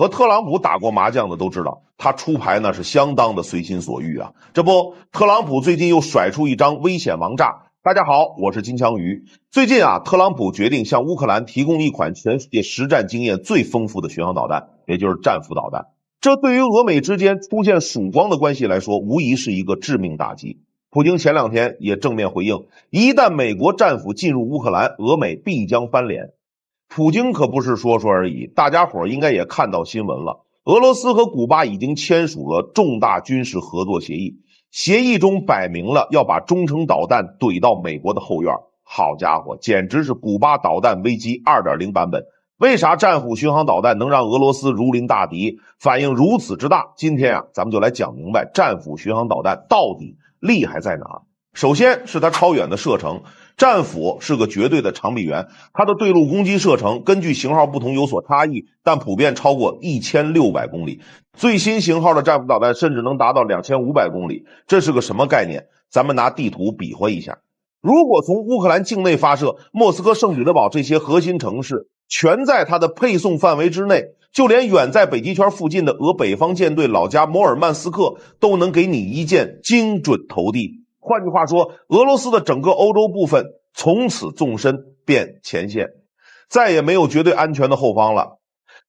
和特朗普打过麻将的都知道，他出牌那是相当的随心所欲啊。这不，特朗普最近又甩出一张危险王炸。大家好，我是金枪鱼。最近啊，特朗普决定向乌克兰提供一款全世界实战经验最丰富的巡航导弹，也就是战斧导弹。这对于俄美之间出现曙光的关系来说，无疑是一个致命打击。普京前2天也正面回应，一旦美国战斧进入乌克兰，俄美必将翻脸。普京可不是说说而已，大家伙应该也看到新闻了。俄罗斯和古巴已经签署了重大军事合作协议，协议中摆明了要把中程导弹怼到美国的后院。好家伙，简直是古巴导弹危机 2.0 版本。为啥战斧巡航导弹能让俄罗斯如临大敌，反应如此之大？今天啊，咱们就来讲明白战斧巡航导弹到底厉害在哪。首先是它超远的射程，战斧是个绝对的长臂猿，它的对陆攻击射程根据型号不同有所差异，但普遍超过1600公里。最新型号的战斧导弹甚至能达到2500公里，这是个什么概念？咱们拿地图比划一下。如果从乌克兰境内发射，莫斯科、圣彼得堡这些核心城市全在它的配送范围之内，就连远在北极圈附近的俄北方舰队老家摩尔曼斯克都能给你一箭精准投递。换句话说，俄罗斯的整个欧洲部分从此纵深变前线，再也没有绝对安全的后方了。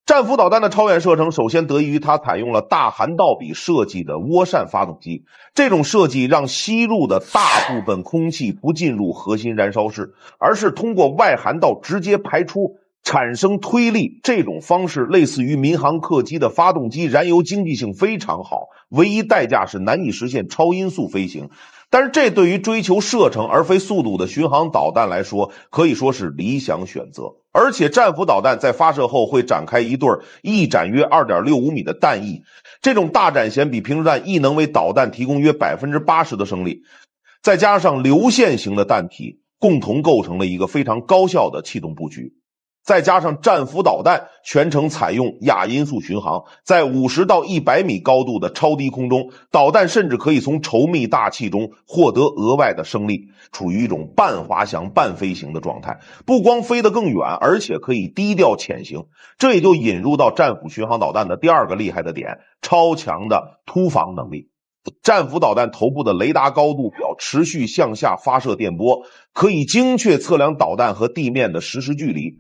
战斧导弹的超远射程首先得益于它采用了大涵道比设计的涡扇发动机，这种设计让吸入的大部分空气不进入核心燃烧室，而是通过外涵道直接排出，产生推力。这种方式类似于民航客机的发动机，燃油经济性非常好，唯一代价是难以实现超音速飞行。但是这对于追求射程而非速度的巡航导弹来说，可以说是理想选择。而且战斧导弹在发射后会展开一对翼展约 2.65 米的弹翼，这种大展弦比平时弹亦能为导弹提供约 80% 的升力，再加上流线型的弹体，共同构成了一个非常高效的气动布局。再加上战斧导弹全程采用亚音速巡航，在50到100米高度的超低空中，导弹甚至可以从稠密大气中获得额外的升力，处于一种半滑翔半飞行的状态，不光飞得更远，而且可以低调潜行。这也就引入到战斧巡航导弹的第二个厉害的点，超强的突防能力。战斧导弹头部的雷达高度表持续向下发射电波，可以精确测量导弹和地面的实时距离。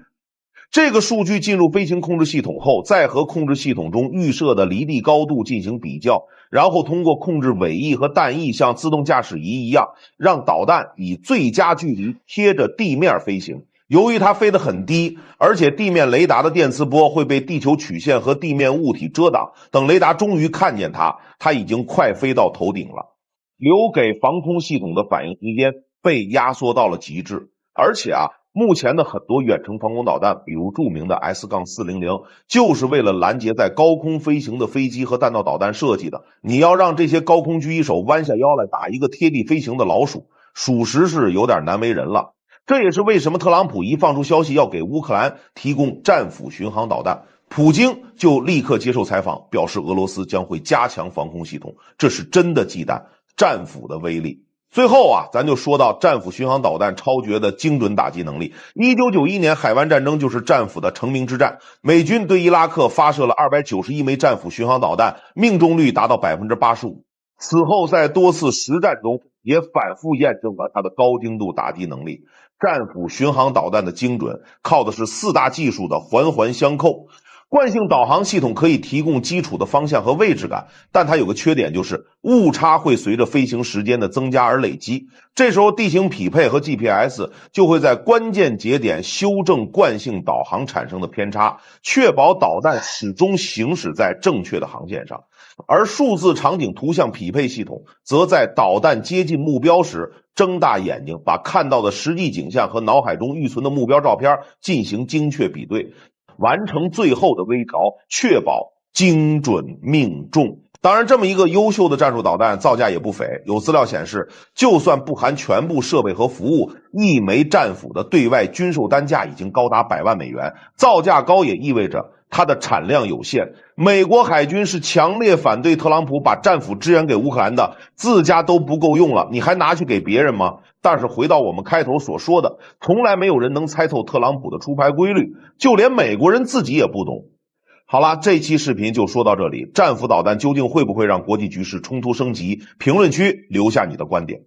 这个数据进入飞行控制系统后，再和控制系统中预设的离地高度进行比较，然后通过控制尾翼和弹翼像自动驾驶仪一样，让导弹以最佳距离贴着地面飞行。由于它飞得很低，而且地面雷达的电磁波会被地球曲线和地面物体遮挡，等雷达终于看见它已经快飞到头顶了，留给防空系统的反应时间被压缩到了极致。而且目前的很多远程防空导弹，比如著名的 S-400， 就是为了拦截在高空飞行的飞机和弹道导弹设计的。你要让这些高空狙击手弯下腰来打一个贴地飞行的老鼠，属实是有点难为人了。这也是为什么特朗普一放出消息要给乌克兰提供战斧巡航导弹，普京就立刻接受采访，表示俄罗斯将会加强防空系统，这是真的忌惮战斧的威力。最后咱就说到战斧巡航导弹超绝的精准打击能力。1991年海湾战争就是战斧的成名之战，美军对伊拉克发射了291枚战斧巡航导弹，命中率达到 85%。此后在多次实战中也反复验证了它的高精度打击能力。战斧巡航导弹的精准靠的是4大技术的环环相扣。惯性导航系统可以提供基础的方向和位置感，但它有个缺点，就是误差会随着飞行时间的增加而累积。这时候地形匹配和 GPS 就会在关键节点修正惯性导航产生的偏差，确保导弹始终行驶在正确的航线上。而数字场景图像匹配系统则在导弹接近目标时睁大眼睛，把看到的实际景象和脑海中预存的目标照片进行精确比对，完成最后的微调，确保精准命中。当然，这么一个优秀的战术导弹造价也不菲，有资料显示，就算不含全部设备和服务，1枚战斧的对外军售单价已经高达100万美元。造价高也意味着它的产量有限。美国海军是强烈反对特朗普把战斧支援给乌克兰的，自家都不够用了，你还拿去给别人吗？但是回到我们开头所说的，从来没有人能猜透特朗普的出牌规律，就连美国人自己也不懂。好了，这期视频就说到这里。战斧导弹究竟会不会让国际局势冲突升级？评论区留下你的观点。